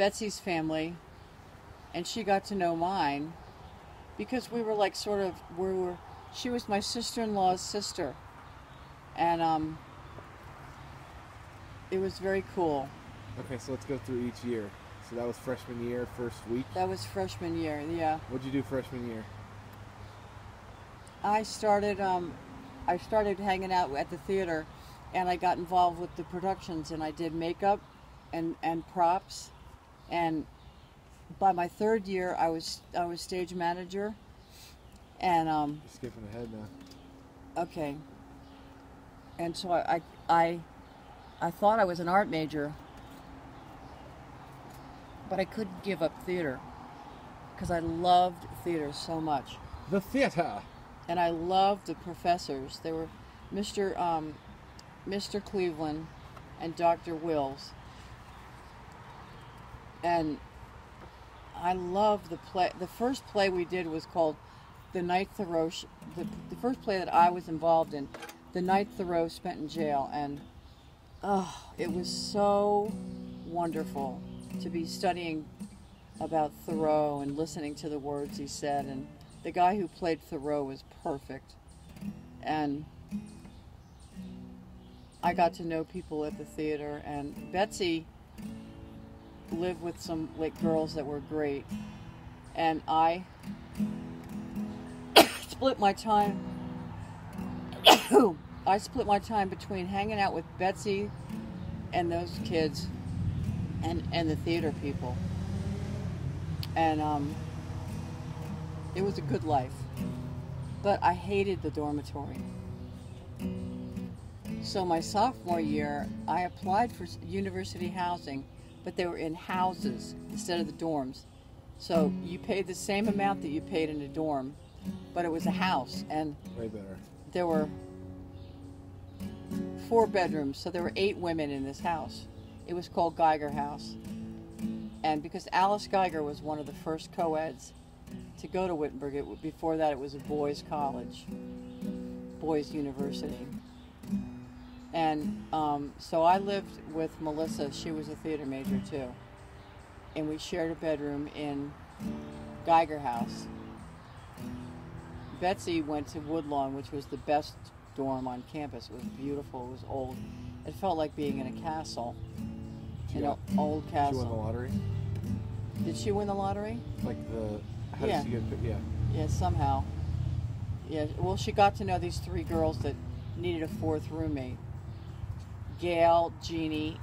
Betsy's family, and she got to know mine because we were like she was my sister-in-law's sister, and it was very cool. Okay, so let's go through each year. So that was freshman year, first week? That was freshman year, yeah. What'd you do freshman year? I started hanging out at the theater, and I got involved with the productions, and I did makeup and props, and by my third year I was stage manager, and You're skipping ahead now. okay, and so I thought I was an art major, but I couldn't give up theater because I loved theater so much. The theater. And I loved the professors. They were Mr. Cleveland and Dr. Wills. And I loved the play. The first play we did was called The Night Thoreau. The first play that I was involved in, The Night Thoreau Spent in Jail. And it was so wonderful to be studying about Thoreau and listening to the words he said. And the guy who played Thoreau was perfect. And I got to know people at the theater. And Betsy lived with some girls that were great. And I split my time. I split my time between hanging out with Betsy and those kids and the theater people. And it was a good life. But I hated the dormitory. So my sophomore year, I applied for university housing, but they were in houses instead of the dorms. So you paid the same amount that you paid in a dorm, but it was a house. And way better. There were 4 bedrooms, so there were 8 women in this house. It was called Geiger House. And because Alice Geiger was one of the first co-eds to go to Wittenberg, before that it was a boys' college, boys' university. And so I lived with Melissa. She was a theater major too. And we shared a bedroom in Geiger House. Betsy went to Woodlawn, which was the best dorm on campus. It was beautiful. It was old. It felt like being in a castle. An old castle. Did she win the lottery? Did she win the lottery? Like how did she get, yeah. Yeah, somehow. Yeah, well, she got to know these 3 girls that needed a 4th roommate. Gail, Jeannie,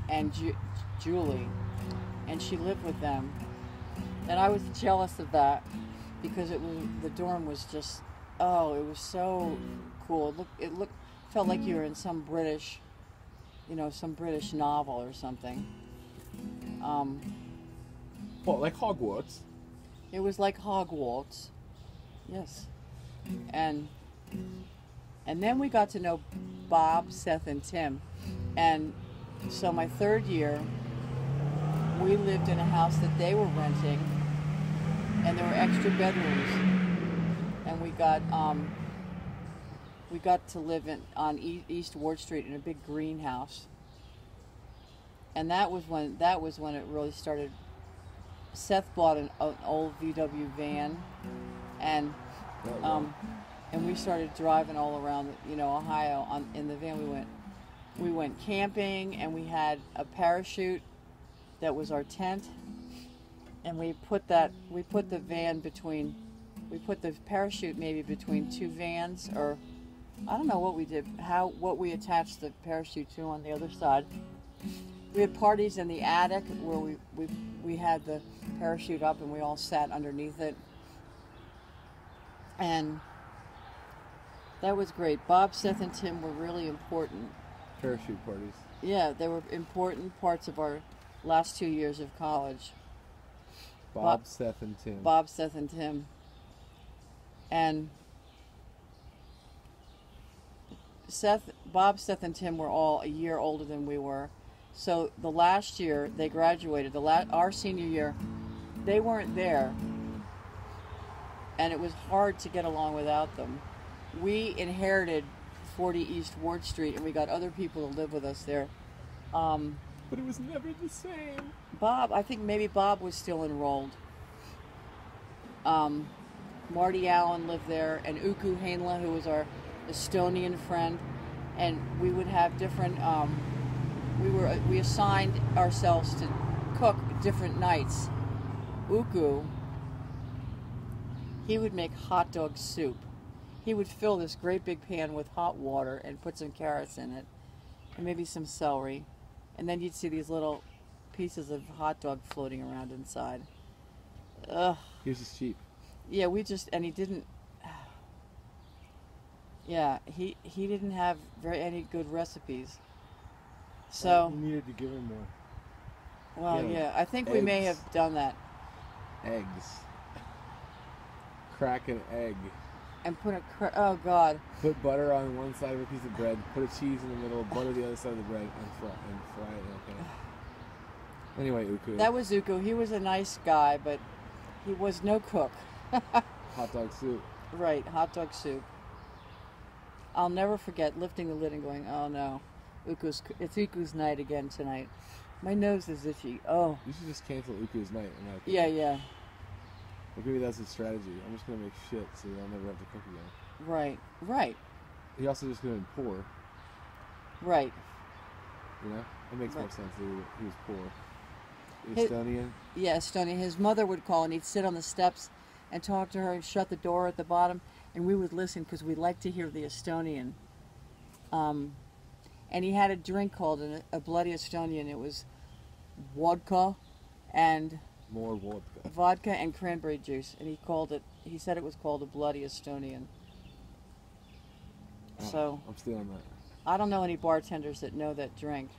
and Julie. And she lived with them. And I was jealous of that because the dorm was just, it was so cool. It felt like you were in some British novel or something. What, like Hogwarts? It was like Hogwarts. Yes. And then we got to know Bob, Seth, and Tim. And so my third year, we lived in a house that they were renting, and there were extra bedrooms. And we got to live on East Ward Street in a big greenhouse. And that was when it really started. Seth bought an old VW van, and we started driving all around, Ohio in the van. We went camping, and we had a parachute that was our tent, and we put the parachute maybe between 2 vans, or I don't know what we did, what we attached the parachute to on the other side. We had parties in the attic where we had the parachute up and we all sat underneath it. And that was great. Bob, Seth, and Tim were really important. Parachute parties. Yeah, they were important parts of our last 2 years of college. Bob, Seth, and Tim. Bob, Seth, and Tim. And Bob, Seth, and Tim were all a year older than we were. So the last year they graduated, our senior year, they weren't there. And it was hard to get along without them. We inherited 40 East Ward Street, and we got other people to live with us there. But it was never the same. Bob, I think maybe Bob was still enrolled. Marty Allen lived there, and Uku Hainla, who was our Estonian friend, and we would have different. We assigned ourselves to cook different nights. Uku, he would make hot dog soup. He would fill this great big pan with hot water and put some carrots in it, and maybe some celery, and then you'd see these little pieces of hot dog floating around inside. Ugh. He was just cheap. Yeah, and he didn't. Yeah, he didn't have any good recipes. So you needed to give him more. Well, Yeah, yeah, I think we may have done that. Eggs. Crack an egg. And put oh God. Put butter on one side of a piece of bread. Put a cheese in the middle. Butter the other side of the bread, and fry it in a pan. Anyway, Uku. That was Uku. He was a nice guy, but he was no cook. Hot dog soup. Right, hot dog soup. I'll never forget lifting the lid and going, "Oh no, it's Uku's night again tonight. My nose is itchy. Oh." You should just cancel Uku's night. Yeah, yeah. Like maybe that's his strategy. I'm just gonna make shit so I'll never have to cook again. Right, right. He also just gonna be poor. Right. You know, it makes more sense that he was poor. His, Estonian. Yeah, Estonian. His mother would call, and he'd sit on the steps and talk to her and shut the door at the bottom, and we would listen because we liked to hear the Estonian. And he had a drink called a Bloody Estonian. It was vodka and More vodka. Vodka and cranberry juice, and he said it was called a Bloody Estonian. Oh, So I'm stealing that. I don't know any bartenders that know that drink.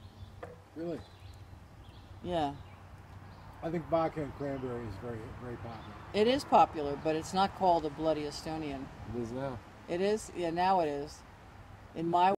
Really? Yeah. I think vodka and cranberry is very, very popular. It is popular, but it's not called a Bloody Estonian. It is now. It is? Yeah, now it is. In my